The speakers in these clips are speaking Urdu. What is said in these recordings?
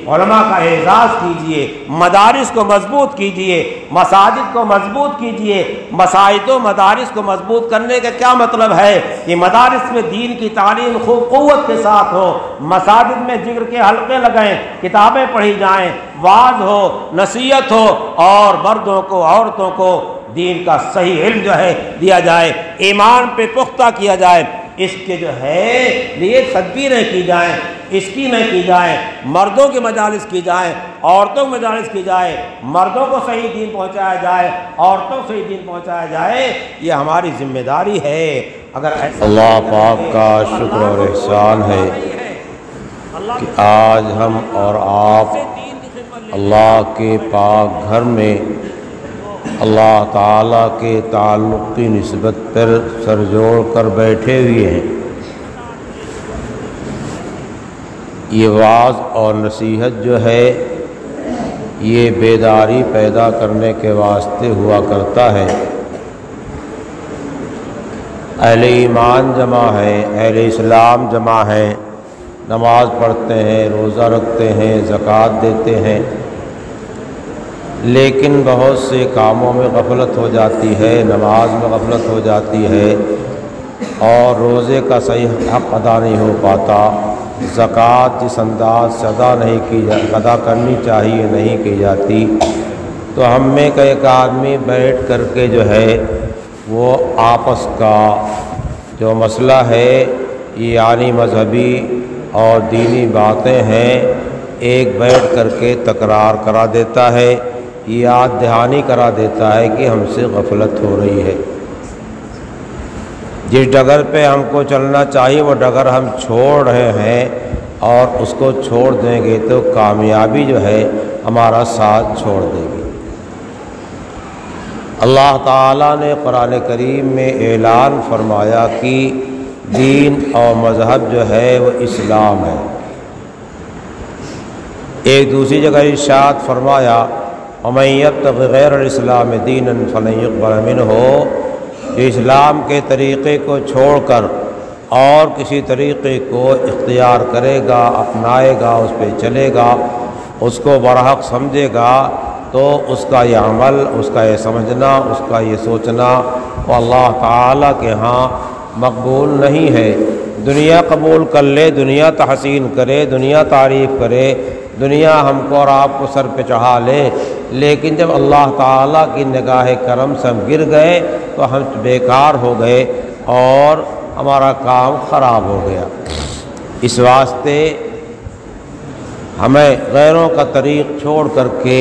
علماء کا اعزاز کیجئے، مدارس کو مضبوط کیجئے، مساجد کو مضبوط کیجئے۔ مساجد و مدارس کو مضبوط کرنے کا کیا مطلب ہے کہ مدارس میں دین کی تعلیم خوب قوت کے ساتھ ہو، مساجد میں ذکر کے حلقے لگائیں، کتابیں پڑھی جائیں، واعظ ہو، نصیحت ہو، اور مردوں کو عورتوں کو دین کا صحیح علم جو ہے دیا جائے، ایمان پہ پختہ کیا جائے۔ اس کے جو ہے لیے تدبیریں کی جائیں، اسکیمیں کی جائیں، مردوں کے مجالس کی جائیں، عورتوں کے مجالس کی جائے، مردوں کو صحیح دین پہنچایا جائے، عورتوں کو صحیح دین پہنچایا جائے، یہ ہماری ذمہ داری ہے۔ اگر ایسا اللہ پاک کا شکر اور احسان ہے کہ آج ہم اور آپ اللہ کے پاک گھر میں اللہ تعالیٰ کے تعلق کی نسبت پر سر جوڑ کر بیٹھے ہوئے ہیں۔ یہ واعظ اور نصیحت جو ہے یہ بیداری پیدا کرنے کے واسطے ہوا کرتا ہے۔ اہل ایمان جمع ہے، اہل اسلام جمع ہے، نماز پڑھتے ہیں، روزہ رکھتے ہیں، زکوٰۃ دیتے ہیں، لیکن بہت سے کاموں میں غفلت ہو جاتی ہے، نماز میں غفلت ہو جاتی ہے، اور روزے کا صحیح حق ادا نہیں ہو پاتا، زکوٰۃ جس انداز سے ادا کرنی چاہیے نہیں کی جاتی۔ تو ہم میں کا ایک آدمی بیٹھ کر کے جو ہے وہ آپس کا جو مسئلہ ہے یعنی مذہبی اور دینی باتیں ہیں ایک بیٹھ کر کے تکرار کرا دیتا ہے، یاد دہانی کرا دیتا ہے کہ ہم سے غفلت ہو رہی ہے۔ جس ڈگر پہ ہم کو چلنا چاہیے وہ ڈگر ہم چھوڑ رہے ہیں، اور اس کو چھوڑ دیں گے تو کامیابی جو ہے ہمارا ساتھ چھوڑ دے گی۔ اللہ تعالیٰ نے قرآن کریم میں اعلان فرمایا کہ دین اور مذہب جو ہے وہ اسلام ہے۔ ایک دوسری جگہ ارشاد فرمایا وَمَن يَبْتَغِ غَيْرَ الْإِسْلَامِ دِينًا فَلَن يُقْبَلَ مِنْهُ، جو اسلام کے طریقے کو چھوڑ کر اور کسی طریقے کو اختیار کرے گا، اپنائے گا، اس پہ چلے گا، اس کو برحق سمجھے گا، تو اس کا یہ عمل، اس کا یہ سمجھنا، اس کا یہ سوچنا وہ اللہ تعالیٰ کے ہاں مقبول نہیں ہے۔ دنیا قبول کر لے، دنیا تحسین کرے، دنیا تعریف کرے، دنیا ہم کو اور آپ کو سر پہ چڑھا لے، لیکن جب اللہ تعالیٰ کی نگاہ کرم سے ہم گر گئے تو ہم بیکار ہو گئے اور ہمارا کام خراب ہو گیا۔ اس واسطے ہمیں غیروں کا طریق چھوڑ کر کے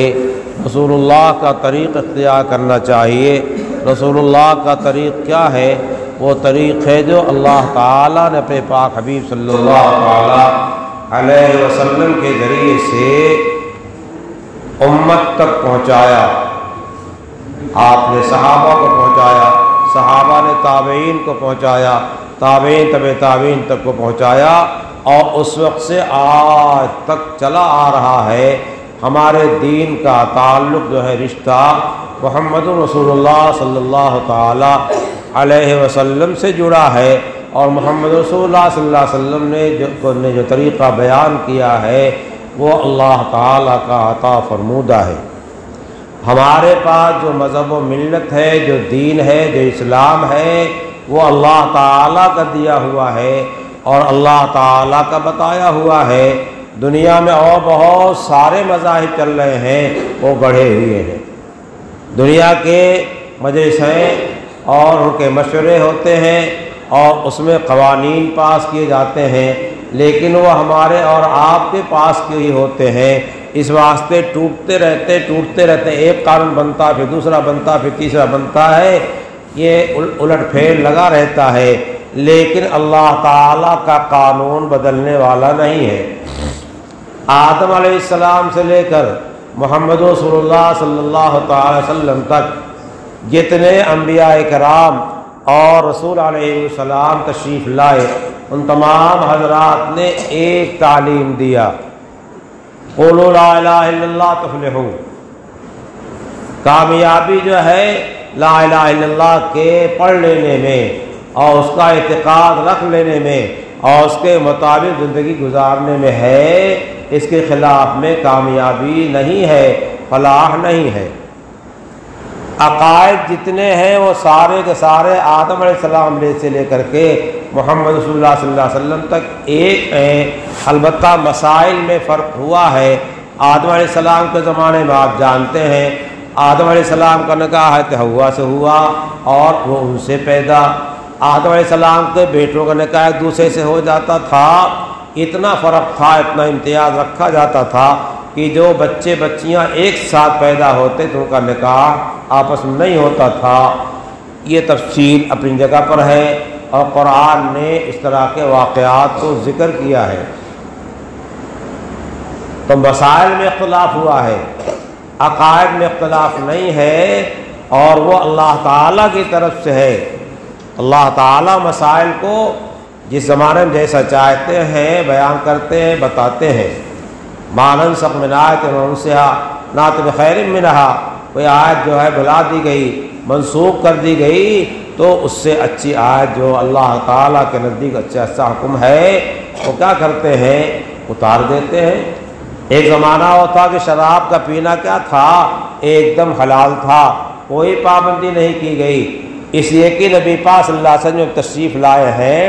رسول اللہ کا طریق اختیار کرنا چاہیے۔ رسول اللہ کا طریق کیا ہے؟ وہ طریق ہے جو اللہ تعالیٰ نے اپنے پاک حبیب صلی اللہ علیہ وسلم کے ذریعے سے امت تک پہنچایا۔ آپ نے صحابہ کو پہنچایا، صحابہ نے تابعین کو پہنچایا، تابعین تبع تابعین تک کو پہنچایا، اور اس وقت سے آج تک چلا آ رہا ہے۔ ہمارے دین کا تعلق جو ہے رشتہ محمد رسول اللہ صلی اللہ تعالی علیہ وسلم سے جڑا ہے، اور محمد رسول اللہ صلی اللہ علیہ وسلم نے جو طریقہ بیان کیا ہے وہ اللہ تعالیٰ کا عطا فرمودہ ہے۔ ہمارے پاس جو مذہب و ملت ہے، جو دین ہے، جو اسلام ہے، وہ اللہ تعالیٰ کا دیا ہوا ہے اور اللہ تعالیٰ کا بتایا ہوا ہے۔ دنیا میں اور بہت سارے مذاہب چل رہے ہیں، وہ بڑھے ہوئے ہیں۔ دنیا کے مجلس ہیں اور ان کے مشورے ہوتے ہیں اور اس میں قوانین پاس کیے جاتے ہیں، لیکن وہ ہمارے اور آپ کے پاس کے ہی ہوتے ہیں۔ اس واسطے ٹوٹتے رہتے، ایک قانون بنتا پھر دوسرا بنتا پھر تیسرا بنتا ہے، یہ الٹ پھیر لگا رہتا ہے، لیکن اللہ تعالیٰ کا قانون بدلنے والا نہیں ہے۔ آدم علیہ السلام سے لے کر محمد رسول اللہ صلی اللہ تعالی وسلم تک جتنے انبیاء کرام اور رسول علیہ السلام تشریف لائے، ان تمام حضرات نے ایک تعلیم دیا، قولوا لا الہ الا اللہ تفلحوا۔ کامیابی جو ہے لا الہ الا اللہ کے پڑھ لینے میں اور اس کا اعتقاد رکھ لینے میں اور اس کے مطابق زندگی گزارنے میں ہے، اس کے خلاف میں کامیابی نہیں ہے، فلاح نہیں ہے۔ عقائد جتنے ہیں وہ سارے کے سارے آدم علیہ السلام سے لے کر کے محمد رسول اللہ صلی اللہ علیہ وسلم تک ایک ہیں، البتہ مسائل میں فرق ہوا ہے۔ آدم علیہ السلام کے زمانے میں آپ جانتے ہیں آدم علیہ السلام کا نکاح حضرت حوا سے ہوا اور وہ ان سے پیدا۔ آدم علیہ السلام کے بیٹوں کا نکاح ایک دوسرے سے ہو جاتا تھا۔ اتنا فرق تھا، اتنا امتیاز رکھا جاتا تھا کہ جو بچے بچیاں ایک ساتھ پیدا ہوتے تو ان کا نکاح آپس میں نہیں ہوتا تھا۔ یہ تفصیل اپنی جگہ پر ہے اور قرآن نے اس طرح کے واقعات کو ذکر کیا ہے۔ تو مسائل میں اختلاف ہوا ہے، عقائد میں اختلاف نہیں ہے، اور وہ اللہ تعالیٰ کی طرف سے ہے۔ اللہ تعالیٰ مسائل کو جس زمانے میں جیسا چاہتے ہیں بیان کرتے ہیں، بتاتے ہیں۔ ما ننسخ من آیۃ ننسها نأتی بخیر منها، کوئی آیت جو ہے بھلا دی گئی، منسوخ کر دی گئی تو اس سے اچھی آیت جو اللہ تعالیٰ کے نزدیک اچھا حکم ہے وہ کیا کرتے ہیں، اتار دیتے ہیں۔ ایک زمانہ وہ تھا کہ شراب کا پینا کیا تھا، ایک دم حلال تھا، کوئی پابندی نہیں کی گئی، اس لیے کہ نبی پاک صلی اللہ علیہ وسلم جب تشریف لائے ہیں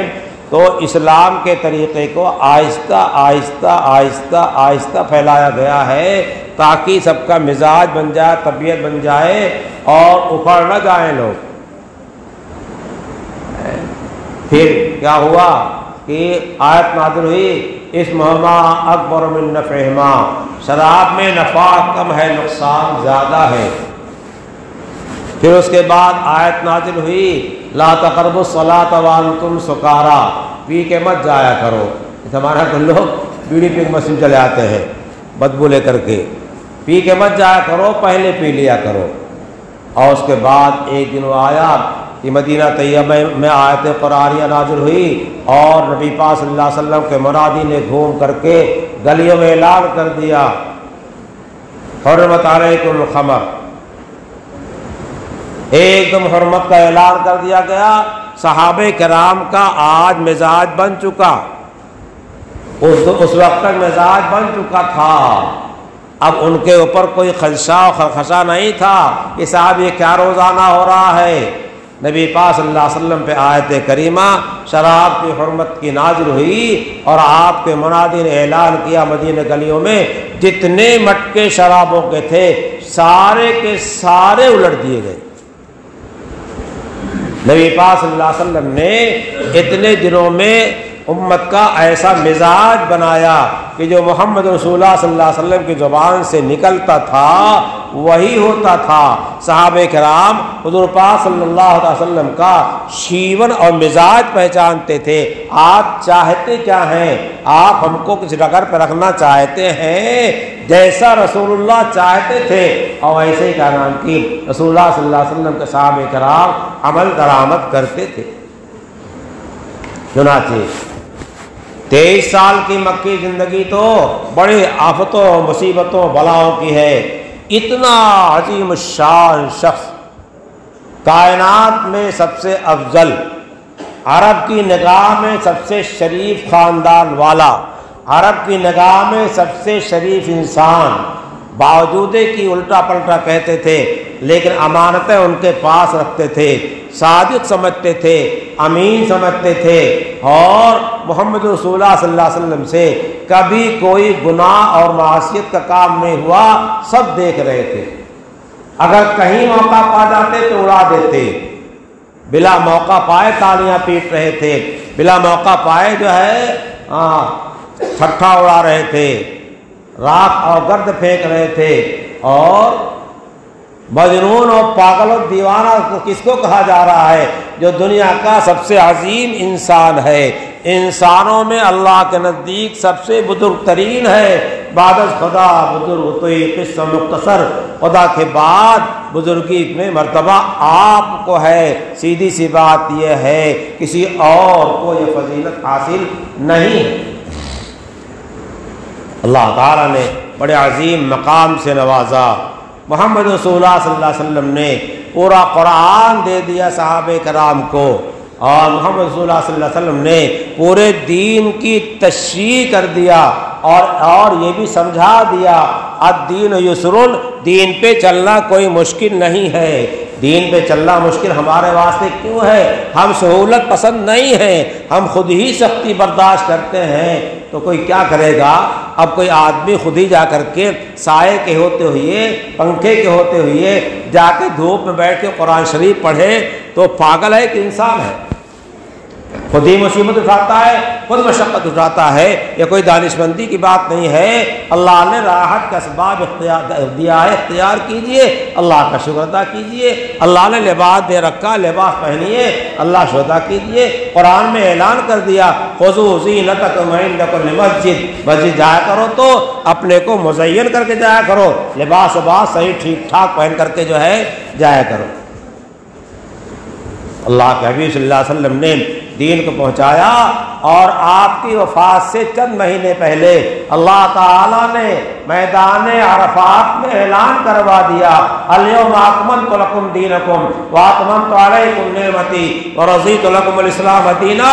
تو اسلام کے طریقے کو آہستہ آہستہ آہستہ آہستہ پھیلایا گیا ہے تاکہ سب کا مزاج بن جائے، طبیعت بن جائے اور اکھڑ نہ جائیں لوگ۔ پھر کیا ہوا کہ آیت نازل ہوئی، اسمہما اکبر من نفعہما، شراب میں نفع کم ہے، نقصان زیادہ ہے۔ پھر اس کے بعد آیت نازل ہوئی، لا تقربوا الصلاۃ وانتم سکارا، پی کے مت جایا کرو۔ ہمارا تو لوگ بیڑی پی کے مسجد چلے آتے ہیں بدبو لے کر کے، پی کے مت جایا کرو، پہلے پی لیا کرو۔ اور اس کے بعد ایک دن وہ آیا کہ مدینہ طیبہ میں آیت قرآنیہ نازل ہوئی اور نبی پاک صلی اللہ علیہ وسلم کے منادی نے گھوم کر کے گلیوں میں اعلان کر دیا، حرمت علیکم الخمر، ایک دم حرمت کا اعلان کر دیا گیا۔ صحابہ کرام کا آج مزاج بن چکا، اس وقت تک مزاج بن چکا تھا، اب ان کے اوپر کوئی خدشہ و خرخشہ نہیں تھا کہ صاحب یہ کیا روزانہ ہو رہا ہے۔ نبی پاک صلی اللہ علیہ وسلم پہ آیت کریمہ شراب کی حرمت کی نازل ہوئی اور آپ کے منادی نے اعلان کیا مدینہ گلیوں میں جتنے مٹکے شرابوں کے تھے سارے کے سارے الٹ دیے گئے۔ نبی پاک صلی اللہ علیہ وسلم نے اتنے دنوں میں امت کا ایسا مزاج بنایا کہ جو محمد رسول اللہ صلی اللہ علیہ وسلم کی زبان سے نکلتا تھا وہی ہوتا تھا۔ صحابہ کرام حضور پاک صلی اللہ علیہ وسلم کا شیون اور مزاج پہچانتے تھے۔ آپ چاہتے کیا ہیں، آپ ہم کو کسی ڈگر پہ رکھنا چاہتے ہیں جیسا رسول اللہ چاہتے تھے، اور ایسے ہی کا نام کی رسول اللہ صلی اللہ علیہ وسلم کے صحابہ کرام عمل درآمد کرتے تھے۔ چنانچہ 23 سال کی مکی زندگی تو بڑے آفتوں مصیبتوں بلاؤں کی ہے۔ اتنا عظیم الشان شخص، کائنات میں سب سے افضل، عرب کی نگاہ میں سب سے شریف خاندان والا، عرب کی نگاہ میں سب سے شریف انسان، باوجود کہ الٹا پلٹا کہتے تھے لیکن امانتیں ان کے پاس رکھتے تھے، صادق سمجھتے تھے، امین سمجھتے تھے، اور محمد رسول اللہ صلی اللہ علیہ وسلم سے کبھی کوئی گناہ اور معصیت کا کام نہیں ہوا، سب دیکھ رہے تھے۔ اگر کہیں موقع پا جاتے تو اڑا دیتے، بلا موقع پائے تالیاں پیٹ رہے تھے، بلا موقع پائے جو ہے ٹھٹھا اڑا رہے تھے، راکھ اور گرد پھینک رہے تھے۔ اور مجنون اور پاگل و دیوانہ کس کو کہا جا رہا ہے؟ جو دنیا کا سب سے عظیم انسان ہے، انسانوں میں اللہ کے نزدیک سب سے بزرگ ترین ہے، بعد از خدا بزرگ تو قصہ مختصر، خدا کے بعد بزرگی میں مرتبہ آپ کو ہے۔ سیدھی سی بات یہ ہے کسی اور کو یہ فضیلت حاصل نہیں ہے۔ اللہ تعالیٰ نے بڑے عظیم مقام سے نوازا۔ محمد رسول اللہ صلی اللہ علیہ وسلم نے پورا قرآن دے دیا صحابہ کرام کو۔ اور محمد رسول اللہ صلی اللہ علیہ وسلم نے پورے دین کی تشریح کر دیا اور یہ بھی سمجھا دیا الدین یسر، دین پہ چلنا کوئی مشکل نہیں ہے۔ دین پہ چلنا مشکل ہمارے واسطے کیوں ہے؟ ہم سہولت پسند نہیں ہیں، ہم خود ہی سختی برداشت کرتے ہیں، تو کوئی کیا کرے گا؟ اب کوئی آدمی خود ہی جا کر کے سائے کے ہوتے ہوئے، پنکھے کے ہوتے ہوئے جا کے دھوپ میں بیٹھ کے قرآن شریف پڑھے تو پاگل ہے کہ انسان ہے؟ خود ہی مصیبت اٹھاتا ہے، خود مشقت اٹھاتا ہے، یہ کوئی دانش مندی کی بات نہیں ہے۔ اللہ نے راحت کا اسباب دیا ہے، اختیار کیجئے، اللہ کا شکر ادا کیجئے۔ اللہ نے لباس دے رکھا، لباس پہنیے، اللہ شکر ادا کیجئے۔ قرآن میں اعلان کر دیا خذوا زینتکم عند کل مسجد، مسجد جایا کرو تو اپنے کو مزین کر کے جایا کرو، لباس صحیح ٹھیک ٹھاک پہن کر کے جو ہے جایا کرو۔ اللہ کے حبیب صلی اللہ علیہ وسلم نے دین کو پہنچایا، اور آپ کی وفات سے چند مہینے پہلے اللہ تعالیٰ نے میدان عرفات میں اعلان کروا دیا الیوم اکملت لکم دینکم واتممت علیکم نعمتی ورضیت لکم الاسلام دینا۔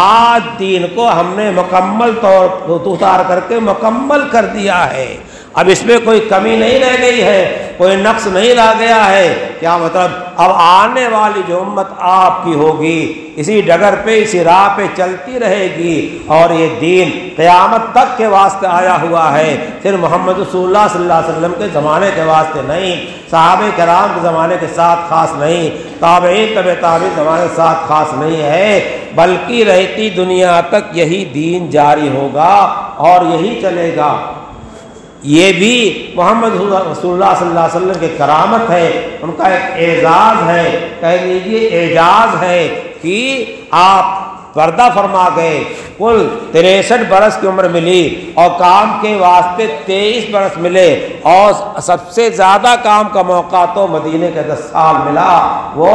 آج دین کو ہم نے مکمل طور پر اتار کر کے مکمل کر دیا ہے، اب اس میں کوئی کمی نہیں رہ گئی ہے، کوئی نقص نہیں رہ گیا ہے۔ کیا مطلب؟ اب آنے والی جو امت آپ کی ہوگی اسی ڈگر پہ، اسی راہ پہ چلتی رہے گی، اور یہ دین قیامت تک کے واسطے آیا ہوا ہے، صرف محمد رسول اللہ صلی اللہ علیہ وسلم کے زمانے کے واسطے نہیں، صحابہ کرام کے زمانے کے ساتھ خاص نہیں، تابعین تبع تابعین زمانے کے ساتھ خاص نہیں ہے، بلکہ رہتی دنیا تک یہی دین جاری ہوگا اور یہی چلے گا۔ یہ بھی محمد رسول اللہ صلی اللہ علیہ وسلم کی کرامت ہے، ان کا ایک اعزاز ہے، کہہ لیجیے اعجاز ہے کہ آپ پردہ فرما گئے، کل 63 برس کی عمر ملی اور کام کے واسطے 23 برس ملے، اور سب سے زیادہ کام کا موقع تو مدینے کے 10 سال ملا، وہ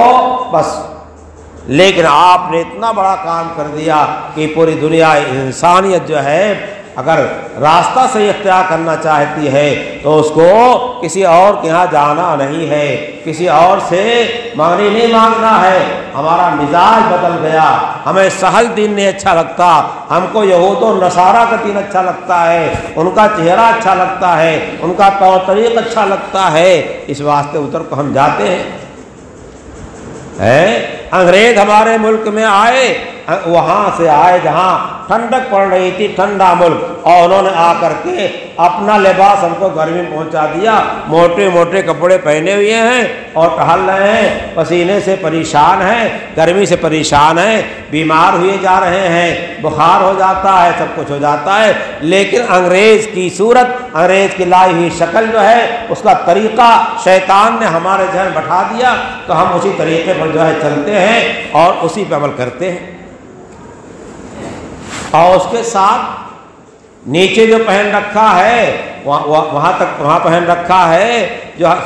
بس۔ لیکن آپ نے اتنا بڑا کام کر دیا کہ پوری دنیا انسانیت جو ہے اگر راستہ صحیح اختیار کرنا چاہتی ہے تو اس کو کسی اور کے ہاں جانا نہیں ہے، کسی اور سے مانگنی نہیں مانگنا ہے۔ ہمارا مزاج بدل گیا، ہمیں سہل دین نہیں اچھا لگتا، ہم کو یہود و نصارہ کا دین اچھا لگتا ہے، ان کا چہرہ اچھا لگتا ہے، ان کا طور طریق اچھا لگتا ہے، اس واسطے ادھر کو ہم جاتے ہیں۔ انگریز ہمارے ملک میں آئے، وہاں سے آئے جہاں ٹھنڈک پڑ رہی تھی، ٹھنڈا ملک، اور انہوں نے آ کر کے اپنا لباس ہم کو گرمی میں پہنچا دیا، موٹے موٹے کپڑے پہنے ہوئے ہیں اور ٹہل رہے ہیں، پسینے سے پریشان ہیں، گرمی سے پریشان ہیں، بیمار ہوئے جا رہے ہیں، بخار ہو جاتا ہے، سب کچھ ہو جاتا ہے۔ لیکن انگریز کی صورت، انگریز کی لائی ہوئی شکل جو ہے، اس کا طریقہ شیطان نے ہمارے ذہن بٹھا دیا، تو ہم اسی طریقے پر جو ہے چلتے ہیں اور اسی پہ عمل کرتے ہیں۔ اور اس کے ساتھ نیچے جو پہن رکھا ہے وہاں پہن رکھا ہے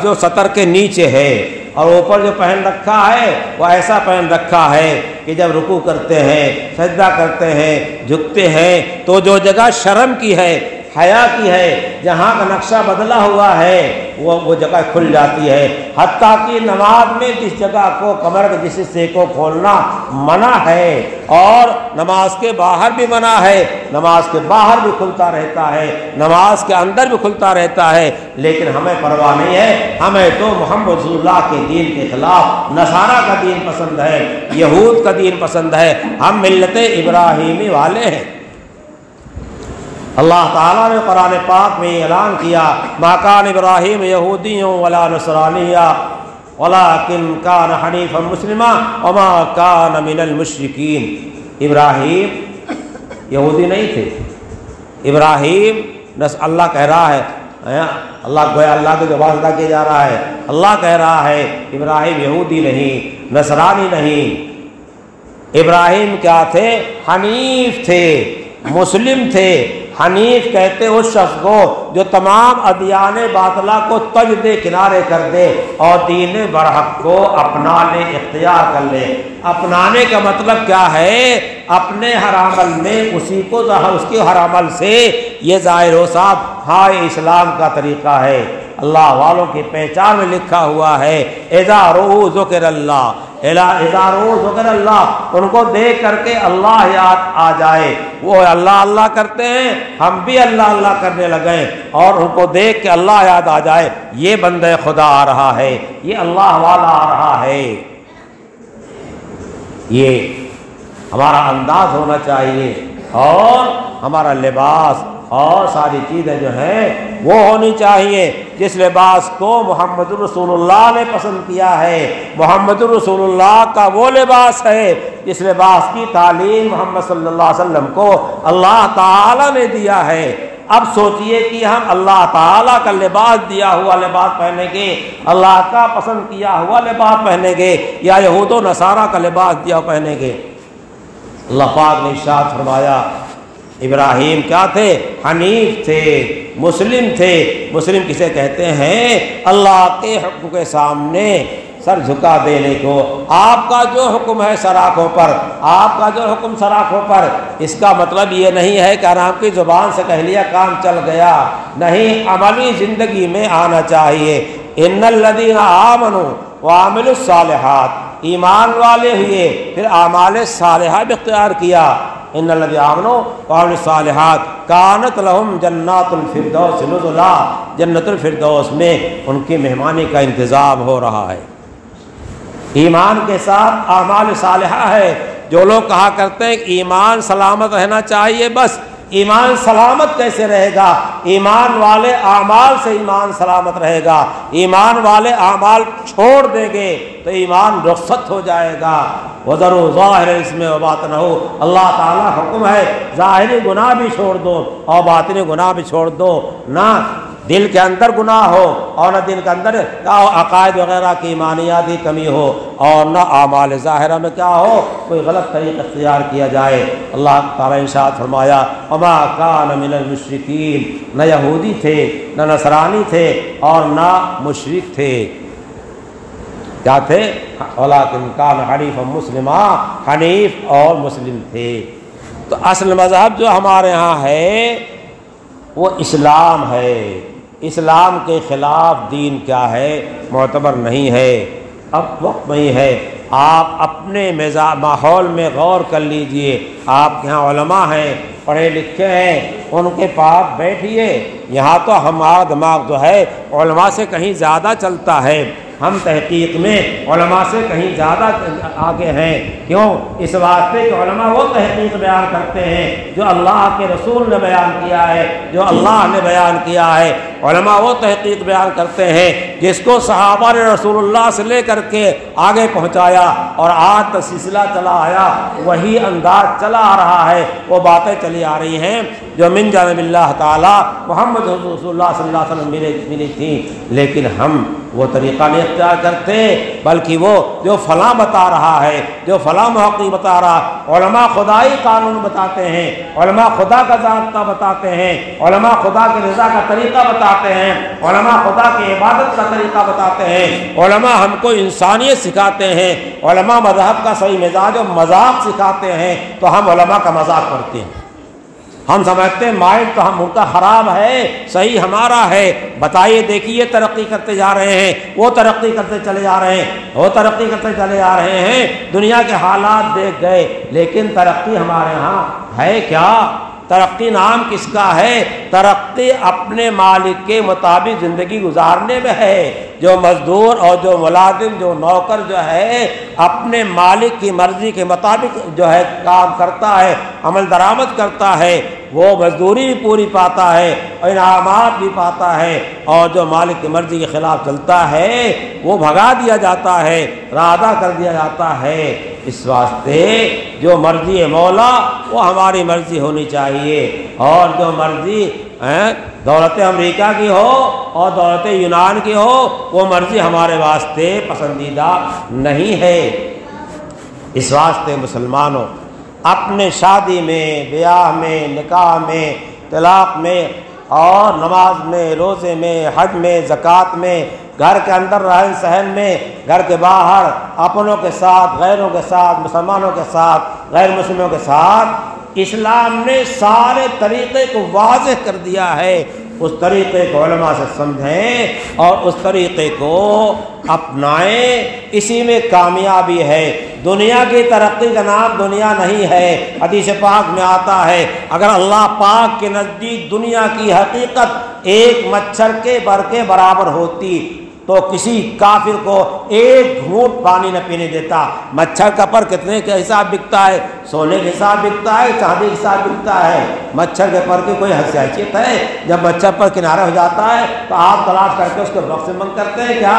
جو سطر کے نیچے ہے، اور اوپر جو پہن رکھا ہے وہ ایسا پہن رکھا ہے کہ جب رکوع کرتے ہیں، سجدہ کرتے ہیں، جھکتے ہیں تو جو جگہ شرم کی ہے، حیا کی ہے، جہاں کا نقشہ بدلا ہوا ہے وہ جگہ کھل جاتی ہے، حتیٰ کہ نماز میں جس جگہ کو کمر کے جس حصے کو کھولنا منع ہے، اور نماز کے باہر بھی منع ہے، نماز کے باہر بھی کھلتا رہتا ہے، نماز کے اندر بھی کھلتا رہتا ہے، لیکن ہمیں پرواہ نہیں ہے، ہمیں تو محمد رسول اللہ کے دین کے خلاف نصارہ کا دین پسند ہے، یہود کا دین پسند ہے، ہم ملت ابراہیمی والے ہیں۔ اللہ تعالیٰ نے قرآن پاک میں اعلان کیا ما کان ابراہیم یہودی ولا نصرانی ولکن کان حنیفا مسلما وما کان من المشرکین۔ ابراہیم یہودی نہیں تھے، ابراہیم اللہ کہہ رہا ہے، اللہ گویا اللہ کو جواب ادا کیا جا رہا ہے، اللہ کہہ رہا ہے ابراہیم یہودی نہیں، نصرانی نہیں، ابراہیم کیا تھے؟ حنیف تھے، مسلم تھے۔ حنیف کہتے ہیں اس شخص کو جو تمام ادیان باطلہ کو تج دے، کنارے کر دے، اور دین برحق کو اپنا لے، اختیار کر لے۔ اپنانے کا مطلب کیا ہے؟ اپنے ہر عمل میں اسی کو اس کے ہر عمل سے یہ ظاہر ہو صاحب ہاں یہ اسلام کا طریقہ ہے، اللہ والوں کی پہچان میں لکھا ہوا ہے اذا رؤوا ذکر اللہ، اذا ذکر اللہ، ان کو دیکھ کر کے اللہ یاد آ جائے، وہ اللہ اللہ کرتے ہیں، ہم بھی اللہ اللہ کرنے لگیں اور ان کو دیکھ کے اللہ یاد آ جائے، یہ بندہ خدا آ رہا ہے، یہ اللہ والا آ رہا ہے۔ یہ ہمارا انداز ہونا چاہیے اور ہمارا لباس اور ساری چیزیں جو ہیں وہ ہونی چاہیے جس لباس کو محمد رسول اللہ نے پسند کیا ہے۔ محمد رسول اللہ کا وہ لباس ہے جس لباس کی تعلیم محمد صلی اللہ علیہ وسلم کو اللہ تعالی نے دیا ہے۔ اب سوچئے کہ ہم اللہ تعالیٰ کا لباس دیا ہوا لباس پہنیں گے، اللہ کا پسند کیا ہوا لباس پہنیں گے، یا یہود و نصارہ کا لباس دیا ہوا پہنیں گے؟ اللہ پاک نے ارشاد فرمایا ابراہیم کیا تھے؟ حنیف تھے، مسلم تھے۔ مسلم کسے کہتے ہیں؟ اللہ کے حکم کے سامنے سر جھکا دینے کو۔ آپ کا جو حکم ہے سراخوں پر، آپ کا جو حکم سراخوں پر، اس کا مطلب یہ نہیں ہے کہ آرام کی زبان سے کہہ لیا کام چل گیا، نہیں، عملی زندگی میں آنا چاہیے۔ ان الذین آمنوا وعملوا الصالحات، ایمان والے ہوئے پھر اعمال صالحہ بھی اختیار کیا۔ ان الذین آمنوا وعملوا الصالحات کانت لہم جنات الفردوس نزلا، جنت الفردوس میں ان کی مہمانی کا انتظام ہو رہا ہے۔ ایمان کے ساتھ اعمال صالحہ ہے۔ جو لوگ کہا کرتے ہیں کہ ایمان سلامت رہنا چاہیے، بس ایمان سلامت کیسے رہے گا؟ ایمان والے اعمال سے ایمان سلامت رہے گا۔ ایمان والے اعمال چھوڑ دیں گے تو ایمان رخصت ہو جائے گا۔ وَذَرُوا ظَاهِرَ الْإِثْمِ وَبَاطِنَهُ، اللہ تعالیٰ حکم ہے ظاہری گناہ بھی چھوڑ دو اور باطنی گناہ بھی چھوڑ دو، نہ دل کے اندر گناہ ہو اور نہ دل کے اندر عقائد وغیرہ کی ایمانیاتی کمی ہو اور نہ اعمال ظاہرہ میں کیا ہو، کوئی غلط طریقہ اختیار کیا جائے۔ اللہ تعالیٰ نے ارشاد فرمایا وَمَا كَانَ مِنَ الْمُشْرِكِينَ، نہ یہودی تھے نہ نصرانی تھے اور نہ مشرک تھے۔ کیا تھے؟ وَلَٰكِنْ كَانَ حَنِيفًا مُسْلِمًا، حنیف اور مسلم تھے۔ تو اصل مذہب جو ہمارے ہاں ہے وہ اسلام ہے۔ اسلام کے خلاف دین کیا ہے؟ معتبر نہیں ہے۔ اب وقت نہیں ہے، آپ اپنے ماحول میں غور کر لیجئے۔ آپ کے ہاں علماء ہیں، پڑھے لکھے ہیں، ان کے پاس بیٹھیے۔ یہاں تو ہمارا دماغ جو ہے علماء سے کہیں زیادہ چلتا ہے، ہم تحقیق میں علماء سے کہیں زیادہ آگے ہیں۔ کیوں؟ اس واسطے کہ علماء وہ تحقیق بیان کرتے ہیں جو اللہ کے رسول نے بیان کیا ہے، جو اللہ نے بیان کیا ہے۔ علماء وہ تحقیق بیان کرتے ہیں جس کو صحابہ نے رسول اللہ سے لے کر کے آگے پہنچایا اور آج تک سلسلہ چلا آیا، وہی انداز چلا آ رہا ہے، وہ باتیں چلی آ رہی ہیں جو من جانب اللہ تعالیٰ محمد رسول اللہ صلی اللہ علیہ وسلم ملی تھیں۔ لیکن ہم وہ طریقہ نہیں اختیار کرتے، بلکہ وہ جو فلاں بتا رہا ہے، جو فلاں محقق بتا رہا۔ علماء خدائی قانون بتاتے ہیں، علماء خدا کا ضابطہ بتاتے ہیں، علماء خدا کے رضا کا طریقہ بتاتے ہیں، علماء خدا کی عبادت کا طریقہ بتاتے ہیں، علماء ہم کو انسانیت سکھاتے ہیں، علماء مذہب کا صحیح مزاج و مذاق سکھاتے ہیں، تو ہم علماء کا مذاق کرتے ہیں۔ ہم سمجھتے ہیں مائنڈ تو ہم ان کا خراب ہے، صحیح ہمارا ہے۔ بتائیے، دیکھیے، ترقی کرتے جا رہے ہیں، وہ ترقی کرتے چلے جا رہے ہیں، وہ ترقی کرتے چلے جا رہے ہیں، دنیا کے حالات دیکھ گئے، لیکن ترقی ہمارے ہاں ہے کیا؟ ترقی نام کس کا ہے؟ ترقی اپنے مالک کے مطابق زندگی گزارنے میں ہے۔ جو مزدور اور جو ملازم، جو نوکر جو ہے اپنے مالک کی مرضی کے مطابق جو ہے کام کرتا ہے، عمل درآمد کرتا ہے، وہ مزدوری بھی پوری پاتا ہے اور انعامات بھی پاتا ہے، اور جو مالک کی مرضی کے خلاف چلتا ہے وہ بھگا دیا جاتا ہے، رادہ کر دیا جاتا ہے۔ اس واسطے جو مرضی مولا وہ ہماری مرضی ہونی چاہیے، اور جو مرضی دولت امریکہ کی ہو اور دولت یونان کی ہو وہ مرضی ہمارے واسطے پسندیدہ نہیں ہے۔ اس واسطے مسلمانوں اپنے شادی میں، بیاہ میں، نکاح میں، طلاق میں اور نماز میں، روزے میں، حج میں، زکوٰۃ میں، گھر کے اندر رہن سہن میں، گھر کے باہر، اپنوں کے ساتھ، غیروں کے ساتھ، مسلمانوں کے ساتھ، غیر مسلموں کے ساتھ، اسلام نے سارے طریقے کو واضح کر دیا ہے اس طریقے کو علماء سے سمجھیں اور اس طریقے کو اپنائیں، اسی میں کامیابی ہے۔ دنیا کی ترقی کا نام دنیا نہیں ہے۔ حدیث پاک میں آتا ہے اگر اللہ پاک کے نزدیک دنیا کی حقیقت ایک مچھر کے بر کے برابر ہوتی تو کسی کافر کو ایک گھونٹ پانی نہ پینے دیتا۔ مچھر کا پر کتنے کے حساب بکتا ہے؟ سونے کے حساب بکتا ہے، چاندی کے حساب بکتا ہے۔ مچھر کے پر کی کوئی حیثیت ہے؟ جب مچھر پر کنارہ ہو جاتا ہے تو آپ تلاش کر کے اس کو بخش بند کرتے ہیں کیا؟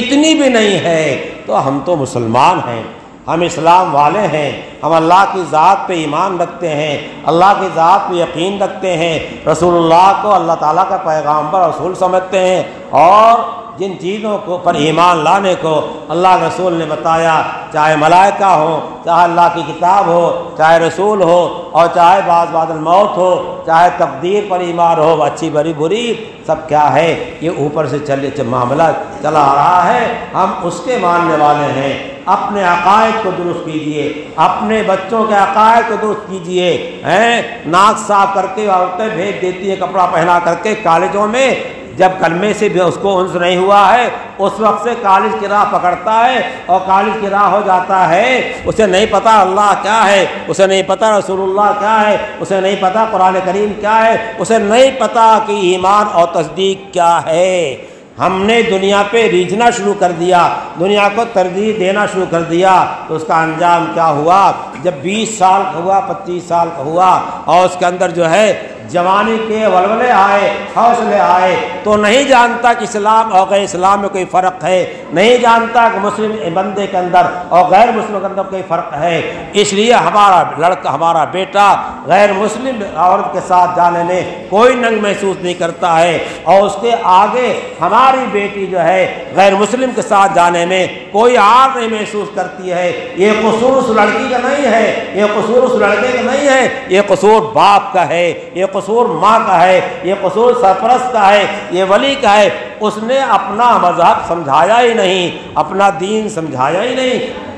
اتنی بھی نہیں ہے۔ تو ہم تو مسلمان ہیں، ہم اسلام والے ہیں، ہم اللہ کی ذات پہ ایمان رکھتے ہیں، اللہ کی ذات پہ یقین رکھتے ہیں، رسول اللہ کو اللہ تعالیٰ کا پیغامبر رسول سمجھتے ہیں، اور جن چیزوں کو پر ایمان لانے کو اللہ رسول نے بتایا، چاہے ملائکہ ہو، چاہے اللہ کی کتاب ہو، چاہے رسول ہو، اور چاہے بعد الموت ہو، چاہے تقدیر پر ایمان ہو، اچھی بری بری، سب کیا ہے؟ یہ اوپر سے معاملہ چلا آ رہا ہے، ہم اس کے ماننے والے ہیں۔ اپنے عقائد کو درست کیجئے، اپنے بچوں کے عقائد کو درست کیجئے۔ ناک صاف کر کے عورتیں بھیج دیتی ہیں کپڑا پہنا کر کے کالجوں میں، جب کلمے سے بھی اس کو انس نہیں ہوا ہے اس وقت سے کالج کی راہ پکڑتا ہے اور کالج کی راہ ہو جاتا ہے۔ اسے نہیں پتا اللہ کیا ہے، اسے نہیں پتا رسول اللہ کیا ہے، اسے نہیں پتا قرآن کریم کیا ہے، اسے نہیں پتا کہ ایمان اور تصدیق کیا ہے۔ ہم نے دنیا پہ ریجھنا شروع کر دیا، دنیا کو ترجیح دینا شروع کر دیا، تو اس کا انجام کیا ہوا؟ جب 20 سال کا ہوا، 25 سال کا ہوا اور اس کے اندر جو ہے جوانی کے ولولے آئے، حوصلے آئے، تو نہیں جانتا کہ اسلام اور غیر اسلام میں کوئی فرق ہے، نہیں جانتا کہ مسلم بندے کے اندر اور غیر مسلم کے اندر کوئی فرق ہے۔ اس لیے ہمارا لڑکا، ہمارا بیٹا غیر مسلم عورت کے ساتھ جانے میں کوئی ننگ محسوس نہیں کرتا ہے، اور اس کے آگے ہماری بیٹی جو ہے غیر مسلم کے ساتھ جانے میں کوئی عار نہیں محسوس کرتی ہے۔ یہ قصور اس لڑکی کا نہیں ہے، یہ قصور اس لڑکے کا نہیں ہے، یہ قصور باپ کا ہے، یہ قصور ماں کا ہے، یہ قصور سرپرست کا ہے، یہ ولی کا ہے۔ اس نے اپنا مذہب سمجھایا ہی نہیں، اپنا دین سمجھایا ہی نہیں۔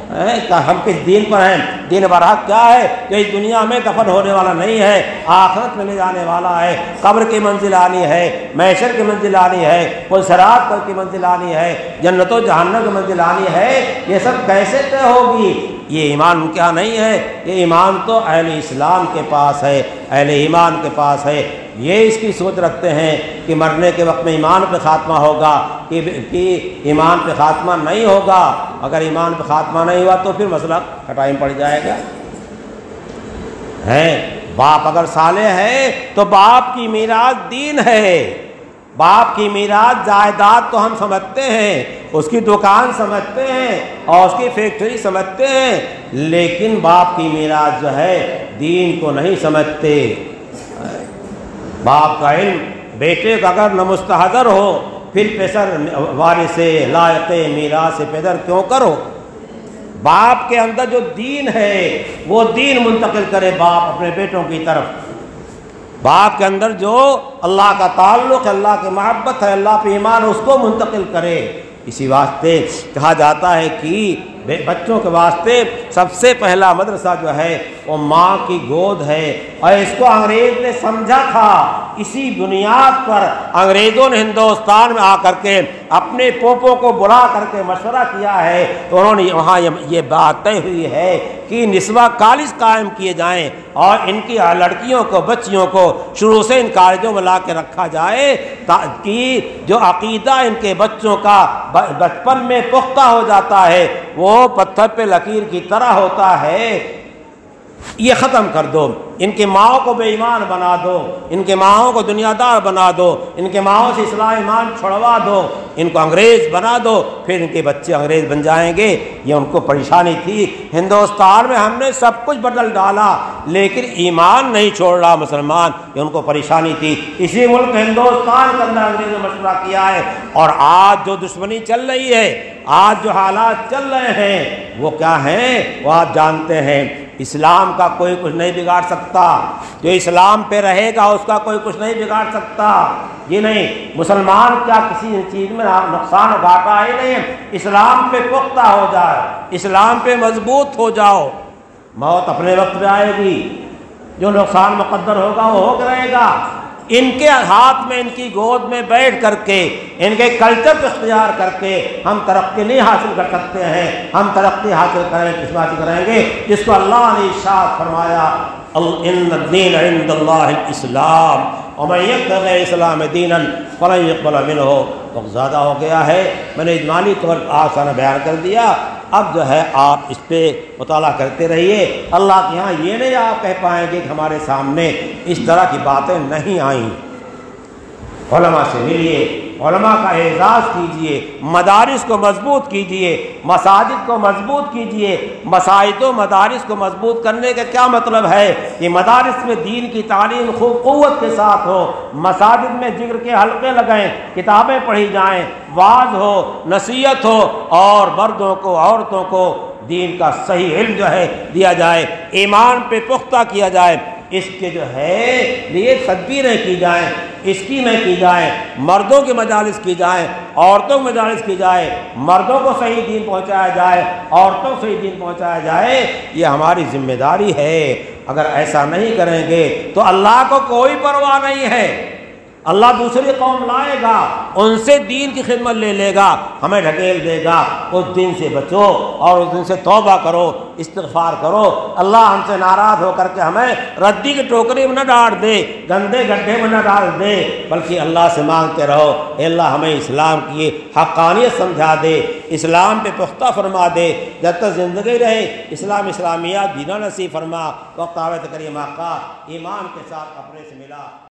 ہم کس دین پر ہیں؟ دین برحق کیا ہے کہ اس دنیا میں دفن ہونے والا نہیں ہے، آخرت میں لے جانے والا ہے، قبر کی منزل آنی ہے، محشر کی منزل آنی ہے، کوئی صراط کی منزل آنی ہے، جنت و جہنم کی منزل آنی ہے۔ یہ سب کیسے طے ہوگی؟ یہ ایمان کیا نہیں ہے، یہ ایمان تو اہل اسلام کے پاس ہے، اہل ایمان کے پاس ہے۔ یہ اس کی سوچ رکھتے ہیں کہ مرنے کے وقت میں ایمان پہ خاتمہ ہوگا، کہ ایمان پہ خاتمہ نہیں ہوگا۔ اگر ایمان پہ خاتمہ نہیں ہوا تو پھر مسئلہ کٹائی پڑ جائے گا۔ باپ اگر صالح ہے تو باپ کی میراث دین ہے، باپ کی میراث جائیداد تو ہم سمجھتے ہیں، اس کی دکان سمجھتے ہیں اور اس کی فیکٹری سمجھتے ہیں، لیکن باپ کی میراث جو ہے دین کو نہیں سمجھتے۔ باپ کا علم بیٹے کا اگر نہ مستحضر ہو پھر پسر وارث لائق میراث پدر کیوں کرو؟ باپ کے اندر جو دین ہے وہ دین منتقل کرے باپ اپنے بیٹوں کی طرف۔ باپ کے اندر جو اللہ کا تعلق ہے، اللہ کی محبت ہے، اللہ پہ ایمان، اس کو منتقل کرے۔ اسی واسطے کہا جاتا ہے کہ بچوں کے واسطے سب سے پہلا مدرسہ جو ہے وہ ماں کی گود ہے، اور اس کو انگریز نے سمجھا تھا۔ اسی بنیاد پر انگریزوں نے ہندوستان میں آ کر کے اپنے پوپوں کو بلا کر کے مشورہ کیا ہے، تو انہوں نے وہاں یہ بات طے ہوئی ہے کہ نسواں کالج قائم کیے جائیں اور ان کی لڑکیوں کو، بچیوں کو شروع سے ان کالجوں میں لا کے رکھا جائے تاکہ جو عقیدہ ان کے بچوں کا بچپن میں پختہ ہو جاتا ہے وہ پتھر پہ لکیر کی طرح ہوتا ہے، یہ ختم کر دو۔ ان کے ماؤں کو بے ایمان بنا دو، ان کے ماؤں کو دنیا دار بنا دو، ان کے ماؤں سے اسلام ایمان چھڑوا دو، ان کو انگریز بنا دو، پھر ان کے بچے انگریز بن جائیں گے۔ یہ ان کو پریشانی تھی۔ ہندوستان میں ہم نے سب کچھ بدل ڈالا لیکن ایمان نہیں چھوڑ رہا مسلمان، یہ ان کو پریشانی تھی۔ اسی ملک ہندوستان کے اندر انگریزوں نے مشورہ کیا ہے، اور آج جو دشمنی چل رہی ہے، آج جو حالات چل رہے ہیں وہ کیا ہیں وہ آپ جانتے ہیں۔ اسلام کا کوئی کچھ نہیں بگاڑ سکتا، جو اسلام پہ رہے گا اس کا کوئی کچھ نہیں بگاڑ سکتا۔ یہ نہیں مسلمان کیا کسی چیز میں نقصان گھاٹا ہی نہیں ہے، اسلام پہ پختہ ہو جائے، اسلام پہ مضبوط ہو جاؤ، موت اپنے وقت پہ آئے گی، جو نقصان مقدر ہوگا وہ ہو کے رہے گا۔ ان کے ہاتھ میں، ان کی گود میں بیٹھ کر کے، ان کے کلچر کو اختیار کر کے ہم ترقی نہیں حاصل کر سکتے ہیں۔ ہم ترقی حاصل کریں کس بات سے کریں گے؟ جس کو اللہ نے ارشاد فرمایا ان الدین عند اللہ الاسلام ومن یبتغ الاسلام دینا فلن یقبل منہ۔ وقت زیادہ ہو گیا ہے، میں نے اجمالی طور پر آسان بیان کر دیا۔ اب جو ہے آپ اس پہ مطالعہ کرتے رہیے۔ اللہ کے یہاں یہ نہیں آپ کہہ پائیں گے کہ ہمارے سامنے اس طرح کی باتیں نہیں آئیں۔ علماء سے ملیے، علماء کا اعزاز کیجئے، مدارس کو مضبوط کیجئے، مساجد کو مضبوط کیجئے۔ مساجد و مدارس کو مضبوط کرنے کا کیا مطلب ہے؟ کہ مدارس میں دین کی تعلیم خوب قوت کے ساتھ ہو، مساجد میں ذکر کے حلقے لگیں، کتابیں پڑھی جائیں، واعظ ہو، نصیحت ہو، اور مردوں کو عورتوں کو دین کا صحیح علم جو ہے دیا جائے، ایمان پہ پختہ کیا جائے۔ اس کے جو ہے لیے تدبیریں کی جائیں، اسکیمیں کی جائیں، مردوں کی مجالس کی جائیں، عورتوں کی مجالس کی جائے، مردوں کو صحیح دین پہنچایا جائے، عورتوں کو صحیح دین پہنچایا جائے۔ یہ ہماری ذمہ داری ہے۔ اگر ایسا نہیں کریں گے تو اللہ کو کوئی پرواہ نہیں ہے۔ اللہ دوسری قوم لائے گا، ان سے دین کی خدمت لے لے گا، ہمیں ڈھکیل دے گا۔ اس دن سے بچو اور اس دن سے توبہ کرو، استغفار کرو۔ اللہ ہم سے ناراض ہو کر کے ہمیں ردی کی ٹوکری میں نہ ڈال دے، گندے گڈھے میں نہ ڈال دے، بلکہ اللہ سے مانگتے رہو، اے اللہ ہمیں اسلام کی حقانیت سمجھا دے، اسلام پہ پختہ فرما دے، جب تک زندگی رہے اسلام اسلامیات جینا نصیب فرما۔ وقت آوے تو کریم آقا ایمان کے ساتھ اپنے سے ملا۔